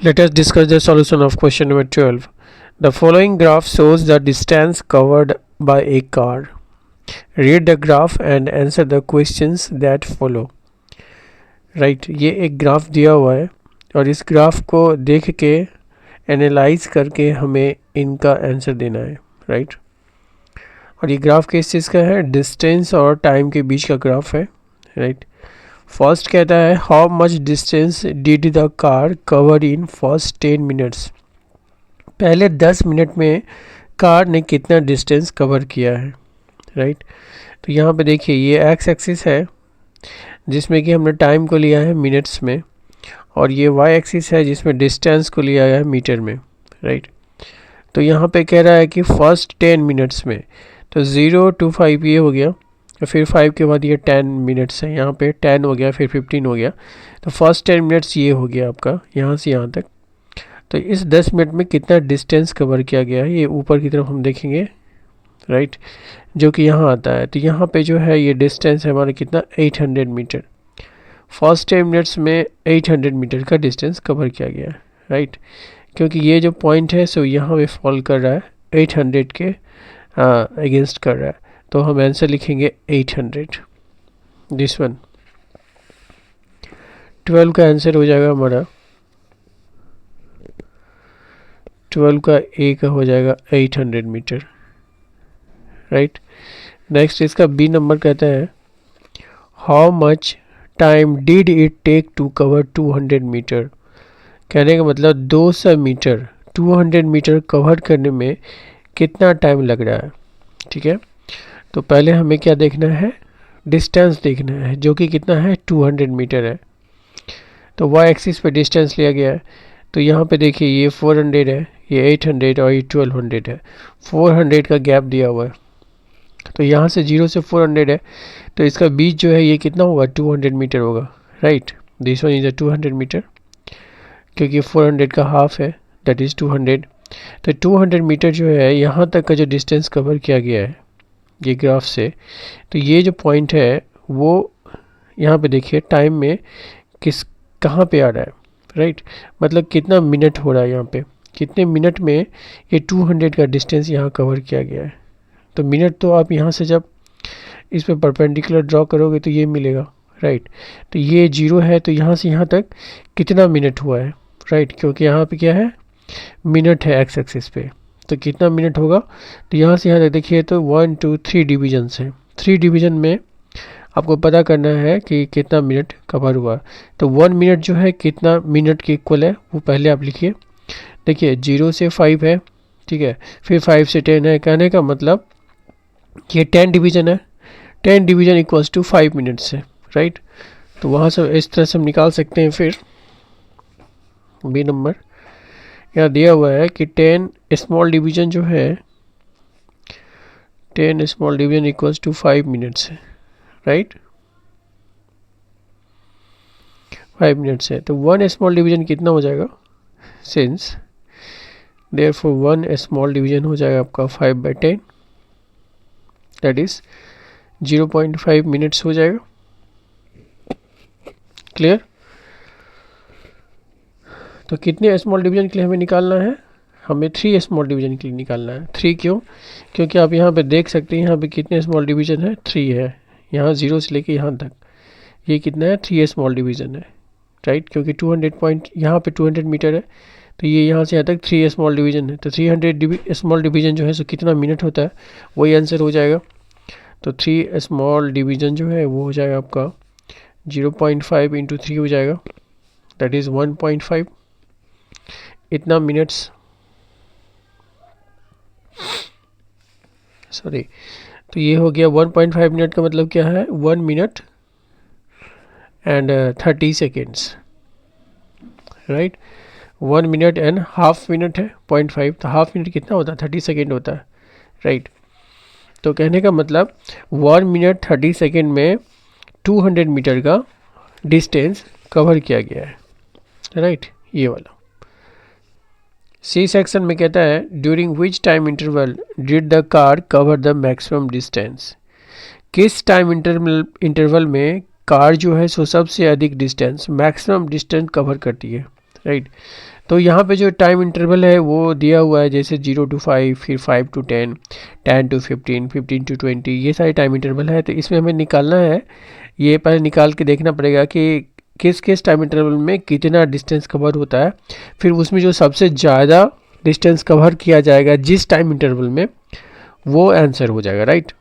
Let us discuss the solution of question number 12. The following graph shows the distance covered by a car. Read the graph and answer the questions that follow. Right ये एक graph दिया हुआ है और इस graph को देख के एनालाइज करके हमें इनका आंसर देना है. राइट और ये ग्राफ किस चीज़ का है? डिस्टेंस और टाइम के बीच का ग्राफ है. राइट फर्स्ट कहता है how much distance did the car cover in first 10 minutes. पहले 10 मिनट में कार ने कितना डिस्टेंस कवर किया है. राइट तो यहाँ पे देखिए ये एक्स एक्सिस है जिसमें कि हमने टाइम को लिया है मिनट्स में और ये वाई एक्सिस है जिसमें डिस्टेंस को लिया है मीटर में. राइट तो यहाँ पे कह रहा है कि फर्स्ट 10 मिनट्स में, तो 0 to 5 ये हो गया, फिर 5 के बाद ये 10 मिनट्स है, यहाँ पे 10 हो गया, फिर 15 हो गया, तो फर्स्ट 10 मिनट्स ये हो गया आपका यहाँ से यहाँ तक. तो इस 10 मिनट में कितना डिस्टेंस कवर किया गया है ये ऊपर की तरफ हम देखेंगे. राइट जो कि यहाँ आता है, तो यहाँ पे जो है ये डिस्टेंस है हमारा कितना 800 मीटर. फर्स्ट 10 मिनट्स में 800 मीटर का डिस्टेंस कवर किया गया है. राइट क्योंकि ये जो पॉइंट है सो यहाँ पे फॉल कर रहा है 800 के अगेंस्ट कर रहा है, तो हम आंसर लिखेंगे 800. दिस वन 12 का आंसर हो जाएगा हमारा 12 का ए का हो जाएगा 800 मीटर. राइट नेक्स्ट इसका बी नंबर कहता है how much time did it take to cover 200 metre. कहने का मतलब 200 मीटर 200 मीटर कवर करने में कितना टाइम लग रहा है. ठीक है तो पहले हमें क्या देखना है? डिस्टेंस देखना है जो कि कितना है 200 मीटर है. तो वाई एक्सिस पे डिस्टेंस लिया गया है, तो यहाँ पे देखिए ये 400 है, ये 800 और ये 1200 है. 400 का गैप दिया हुआ है, तो यहाँ से 0 से 400 है, तो इसका बीच जो है ये कितना होगा 200 मीटर होगा. Right this one is a 200 metre क्योंकि 400 का हाफ है दैट इज़ 200. तो 200 मीटर जो है यहाँ तक का जो डिस्टेंस कवर किया गया है ये ग्राफ से, तो ये जो पॉइंट है वो यहाँ पे देखिए टाइम में किस कहाँ पे आ रहा है. राइट मतलब कितना मिनट हो रहा है, यहाँ पे कितने मिनट में ये 200 का डिस्टेंस यहाँ कवर किया गया है. तो मिनट तो आप यहाँ से जब इस पे परपेंडिकुलर ड्रॉ करोगे तो ये मिलेगा. राइट तो ये 0 है, तो यहाँ से यहाँ तक कितना मिनट हुआ है. राइट क्योंकि यहाँ पे क्या है मिनट है एक्स एक्सिस पे, तो कितना मिनट होगा, तो यहाँ से यहाँ तक देखिए तो 1 2 3 डिवीजन्स हैं. 3 डिवीजन में आपको पता करना है कि कितना मिनट कवर हुआ. तो 1 मिनट जो है कितना मिनट के इक्वल है वो पहले आप लिखिए. देखिए 0 से 5 है, ठीक है, फिर 5 से 10 है. कहने का मतलब ये 10 डिवीजन है, 10 डिवीजन इक्वल्स टू 5 मिनट्स है. राइट तो वहाँ से इस तरह से हम निकाल सकते हैं. फिर बी नंबर यहाँ दिया हुआ है कि 10 स्मॉल डिवीजन जो है 10 small division equals to 5 minutes है. राइट 5 मिनट्स है, तो 1 स्मॉल डिवीजन कितना हो जाएगा, सिंस देयरफॉर 1 स्मॉल डिवीजन हो जाएगा आपका 5/10 दैट इज 0.5 मिनट्स हो जाएगा. क्लियर. तो कितने स्मॉल डिवीजन के लिए हमें निकालना है? हमें 3 स्मॉल डिवीजन के लिए निकालना है. 3 क्यों? क्योंकि आप यहाँ पे देख सकते हैं यहाँ पे कितने स्मॉल डिवीजन है 3 है. यहाँ 0 से लेके यहाँ तक ये कितना है 3 स्मॉल डिवीजन है. राइट क्योंकि 200 पॉइंट यहाँ पे 200 मीटर है, तो ये यहाँ से यहाँ तक 3 स्मॉल डिवीजन है. तो 300 स्मॉल डिवीजन जो है सो कितना मिनट होता है वही आंसर हो जाएगा. तो 3 स्मॉल डिवीजन जो है वो हो जाएगा आपका 0.5 इंटू 3 हो जाएगा दैट इज़ 1.5 इतना मिनट्स. सॉरी तो ये हो गया 1.5 मिनट का मतलब क्या है 1 minute and 30 seconds. Right 1 minute and half minute है 0.5, तो हाफ मिनट कितना होता है 30 सेकेंड होता है. राइट तो कहने का मतलब 1 मिनट 30 सेकेंड में 200 मीटर का डिस्टेंस कवर किया गया है. राइट ये वाला. सी सेक्शन में कहता है during which time interval did the car cover the maximum distance. किस टाइम इंटरवल में कार जो है सो सबसे अधिक डिस्टेंस मैक्सिमम डिस्टेंस कवर करती है. राइट। तो यहाँ पे जो टाइम इंटरवल है वो दिया हुआ है, जैसे 0 to 5, फिर 5 to 10, 10 to 15, 15 to 20, ये सारे टाइम इंटरवल है। तो इसमें हमें निकालना है, ये पहले निकाल के देखना पड़ेगा कि किस किस टाइम इंटरवल में कितना डिस्टेंस कवर होता है, फिर उसमें जो सबसे ज़्यादा डिस्टेंस कवर किया जाएगा जिस टाइम इंटरवल में, वो आंसर हो जाएगा, राइट।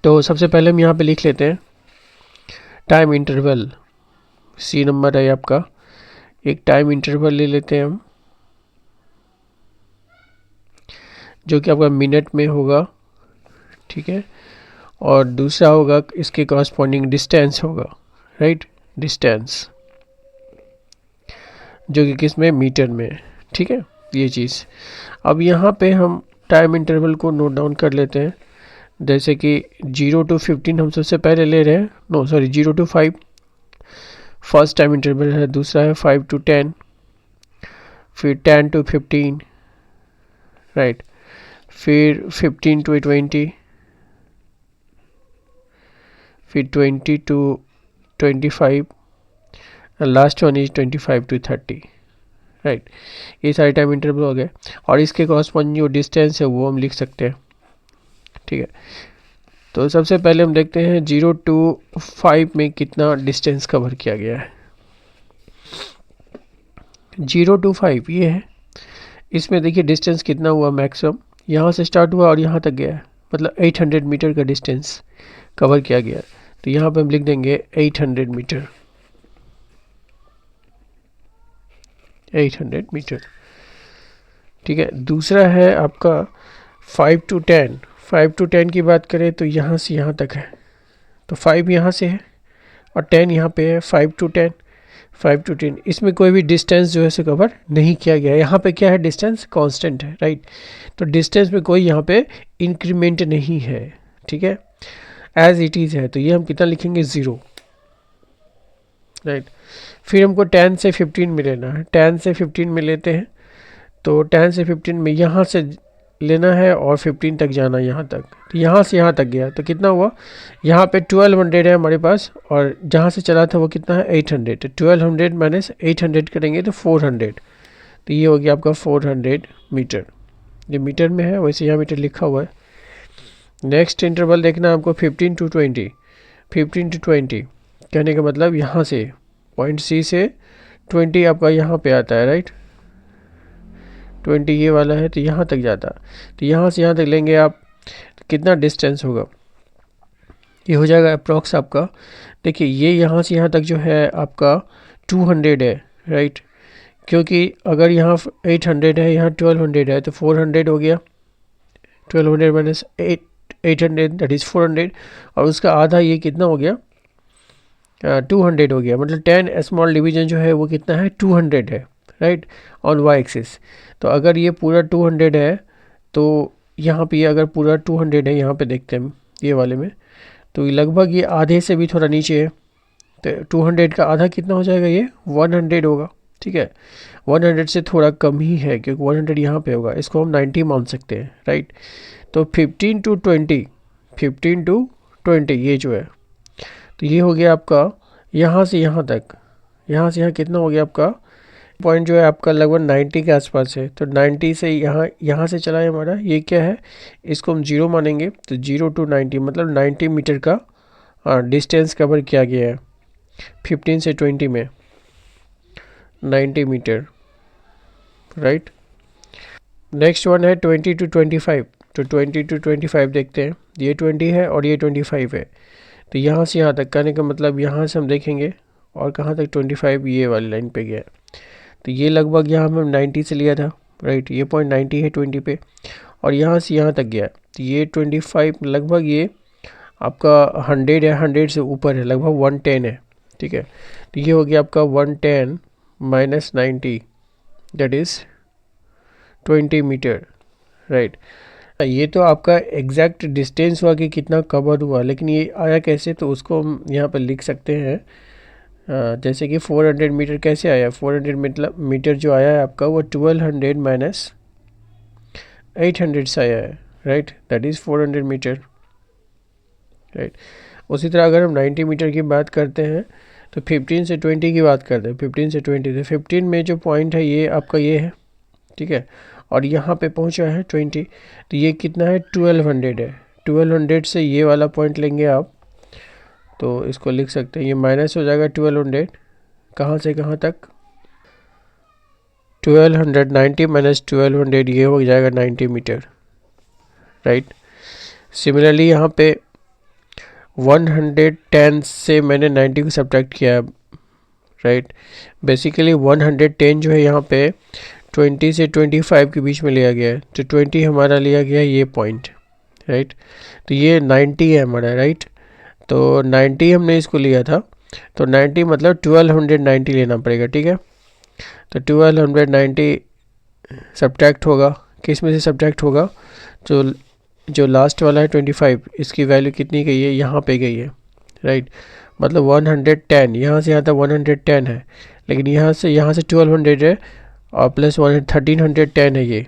तो सबसे पहले हम यहाँ पे लिख लेते हैं टाइम इंटरवल, सी नंबर है आपका। एक टाइम इंटरवल ले लेते हैं हम, जो कि आपका मिनट में होगा, ठीक है। और दूसरा होगा इसके कॉरस्पॉन्डिंग डिस्टेंस होगा, राइट, डिस्टेंस, जो कि किस में, मीटर में, ठीक है, ये चीज़। अब यहाँ पे हम टाइम इंटरवल को नोट डाउन कर लेते हैं, जैसे कि 0 to 15 हम सबसे पहले ले रहे हैं, no sorry 0 to 5 first time interval है, दूसरा है 5 to 10, फिर 10 to 15, राइट, फिर 15 to 20, फिर 20 to 25, last one is 25 to 30, right. ये सारे टाइम इंटरवल हो गए, और इसके कॉरस्पॉन्डिंग जो डिस्टेंस है वो हम लिख सकते हैं, ठीक है। तो सबसे पहले हम देखते हैं 0 to 5 में कितना डिस्टेंस कवर किया गया है। 0 to 5 ये है, इसमें देखिए डिस्टेंस कितना हुआ, मैक्सिमम यहाँ से स्टार्ट हुआ और यहाँ तक गया है, मतलब 800 मीटर का डिस्टेंस कवर किया गया। तो यहाँ पे हम लिख देंगे 800 मीटर, 800 मीटर, ठीक है। दूसरा है आपका 5 to 10, 5 to 10 की बात करें तो यहाँ से यहाँ तक है, तो 5 यहाँ से है और 10 यहाँ पे है, 5 to 10, 5 to 10, इसमें कोई भी डिस्टेंस जो है से कवर नहीं किया गया है। यहाँ पे क्या है, डिस्टेंस कांस्टेंट है, राइट। तो डिस्टेंस में कोई यहाँ पे इंक्रीमेंट नहीं है, ठीक है, एज इट इज़ है। तो ये हम कितना लिखेंगे, 0, राइट। फिर हमको 10 से 15 में लेना है, 10 से 15 में लेते हैं, तो 10 से 15 में यहाँ से लेना है और 15 तक जाना है, यहाँ तक। तो यहाँ से यहाँ तक गया तो कितना हुआ, यहाँ पे 1200 है हमारे पास, और जहाँ से चला था वो कितना है, 800। तो 1200 माइनस 800 करेंगे तो 400, तो ये हो गया आपका 400 मीटर। ये मीटर में है, वैसे यहाँ मीटर लिखा हुआ है। नेक्स्ट इंटरवल देखना है आपको 15 to 20, 15 to 20 कहने का मतलब यहाँ से पॉइंट सी से 20 आपका यहाँ पे आता है, राइट, 20 ये वाला है, तो यहाँ तक जाता है। तो यहाँ से यहाँ तक लेंगे आप, तो कितना डिस्टेंस होगा, ये हो जाएगा अप्रॉक्स आपका, देखिए ये यहाँ से यहाँ तक जो है आपका 200 है, राइट, क्योंकि अगर यहाँ 800 है, यहाँ 1200 है, तो 400 हो गया, 1200 माइनस 800 दैट इज़ 400, और उसका आधा ये कितना हो गया, 200 हो गया, मतलब 10 स्मॉल डिवीजन जो है वो कितना है, 200 है, राइट, ऑन वाई एक्सिस। तो अगर ये पूरा 200 है, तो यहाँ पे अगर पूरा 200 है, यहाँ पे देखते हैं हम ये वाले में, तो लगभग ये आधे से भी थोड़ा नीचे है। तो 200 का आधा कितना हो जाएगा, ये 100 होगा, ठीक है। 100 से थोड़ा कम ही है, क्योंकि 100 यहाँ पे होगा, इसको हम 90 मान सकते हैं, राइट। तो 15 to 20, 15 to 20 ये जो है, तो ये हो गया आपका यहाँ से यहाँ तक, यहाँ से यहाँ कितना हो गया आपका, पॉइंट जो है आपका लगभग 90 के आसपास है। तो 90 से यहाँ से चला है हमारा, ये क्या है, इसको हम 0 मानेंगे, तो 0 to 90 मतलब 90 मीटर का डिस्टेंस कवर किया गया है 15 से 20 में, 90 मीटर, राइट। नेक्स्ट वन है 20 to 25, तो 20 to 25 देखते हैं, ये 20 है और ये 25 है। तो यहाँ से यहाँ तक कहने का मतलब, यहाँ से हम देखेंगे और कहाँ तक, 25 ये वाली लाइन पे गया। तो ये लगभग यहाँ हम 90 से लिया था, राइट, ये पॉइंट 90 है 20 पे, और यहाँ से यहाँ तक गया। तो ये 25 लगभग ये आपका 100 है, 100 से ऊपर है, लगभग 110 है, ठीक है। तो ये हो गया आपका 110 minus 90 that is 20 metre, right. ये तो आपका एग्जैक्ट डिस्टेंस हुआ कि कितना कवर हुआ, लेकिन ये आया कैसे, तो उसको हम यहाँ पर लिख सकते हैं। जैसे कि 400 मीटर कैसे आया, 400 मतलब मीटर जो आया है आपका वो 1200 माइनस 800 से आया है, right, that is 400 metre, right. उसी तरह अगर हम 90 मीटर की बात करते हैं तो 15 से 20 की बात करते हैं, 15 से 20, तो 15 में जो पॉइंट है ये आपका ये है, ठीक है, और यहाँ पे पहुँचा है 20, तो ये कितना है 1200 है। 1200 से ये वाला पॉइंट लेंगे आप, तो इसको लिख सकते हैं, ये माइनस हो जाएगा 1200, कहाँ से कहाँ तक, 1290 माइनस 1200, ये हो जाएगा 90 मीटर, राइट। सिमिलरली यहाँ पे 110 से मैंने 90 को सब्ट्रैक्ट किया, राइट। बेसिकली 110 जो है यहाँ पे 20 से 25 के बीच में लिया गया है, तो 20 हमारा लिया गया है ये पॉइंट, राइट। तो ये 90 है हमारा, राइट। तो 90 हमने इसको लिया था, तो 90 मतलब 1290 लेना पड़ेगा, ठीक है। तो 1290 सब्ट्रैक्ट होगा, किस में से सब्ट्रैक्ट होगा, जो लास्ट वाला है 25, इसकी वैल्यू कितनी गई है, यहाँ पे गई है, राइट। मतलब 110, यहाँ से यहाँ तक 110 है, लेकिन यहाँ से 1200 है, और प्लस 1310 है ये।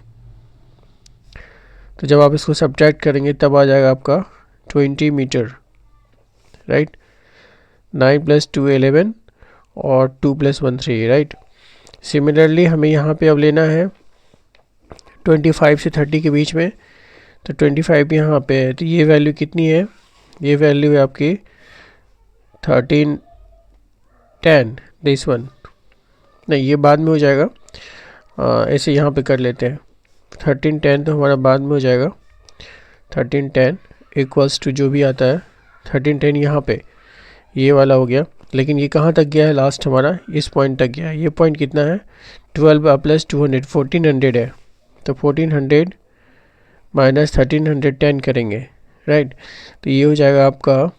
तो जब आप इसको सब्ट्रैक्ट करेंगे तब आ जाएगा आपका 20 मीटर, राइट। 9 + 2 11 और 2 + 1 3, राइट। सिमिलरली हमें यहाँ पे अब लेना है 25 से 30 के बीच में, तो 25 यहाँ पे है, तो ये वैल्यू कितनी है, ये वैल्यू है आपकी 1310, दिस वन नहीं, ये बाद में हो जाएगा, ऐसे यहाँ पे कर लेते हैं, 1310 तो हमारा बाद में हो जाएगा, 1310 इक्वल्स टू जो भी आता है 1310, यहाँ पे ये वाला हो गया। लेकिन ये कहाँ तक गया है, लास्ट हमारा इस पॉइंट तक गया है। ये पॉइंट कितना है, 12 + 200, 1400 है, तो 1400 माइनस 1310 करेंगे, राइट। तो ये हो जाएगा आपका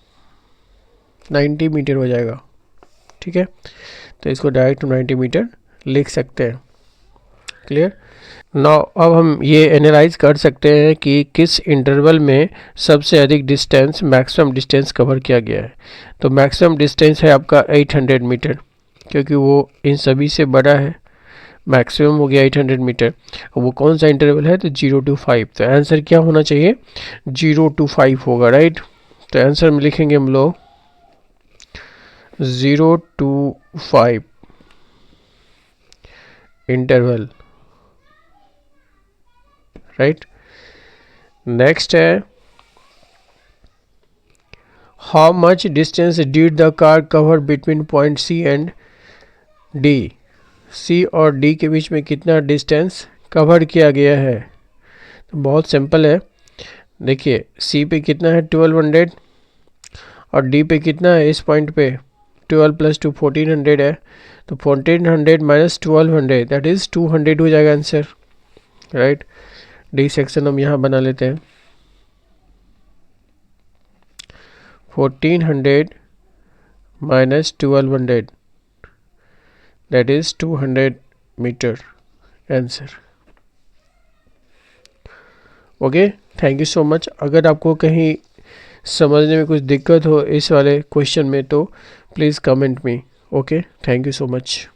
90 मीटर हो जाएगा, ठीक है। तो इसको डायरेक्ट 90 मीटर लिख सकते हैं, क्लियर। नाउ अब हम ये एनालाइज कर सकते हैं कि किस इंटरवल में सबसे अधिक डिस्टेंस, मैक्सिमम डिस्टेंस कवर किया गया है। तो मैक्सिमम डिस्टेंस है आपका 800 मीटर, क्योंकि वो इन सभी से बड़ा है, मैक्सिमम हो गया 800 मीटर। वो कौन सा इंटरवल है, तो 0 to 5, तो आंसर क्या होना चाहिए, 0 to 5 होगा, राइट। तो आंसर में लिखेंगे हम लोग 0 to 5 इंटरवल, राइट। नेक्स्ट है, how much distance did the car cover between point C and D, C और डी के बीच में कितना डिस्टेंस कवर किया गया है। तो बहुत सिंपल है, देखिए सी पे कितना है 1200, और डी पे कितना है, इस पॉइंट पे 12 + 2 1400 है, तो 1400 माइनस 1200 दैट इज़ 200 हो जाएगा आंसर, राइट। डी सेक्शन हम यहाँ बना लेते हैं, 1400 minus 1200 that is 200 metre answer. Okay, thank you so much. अगर आपको कहीं समझने में कुछ दिक्कत हो इस वाले क्वेश्चन में, तो please comment me. Okay, thank you so much.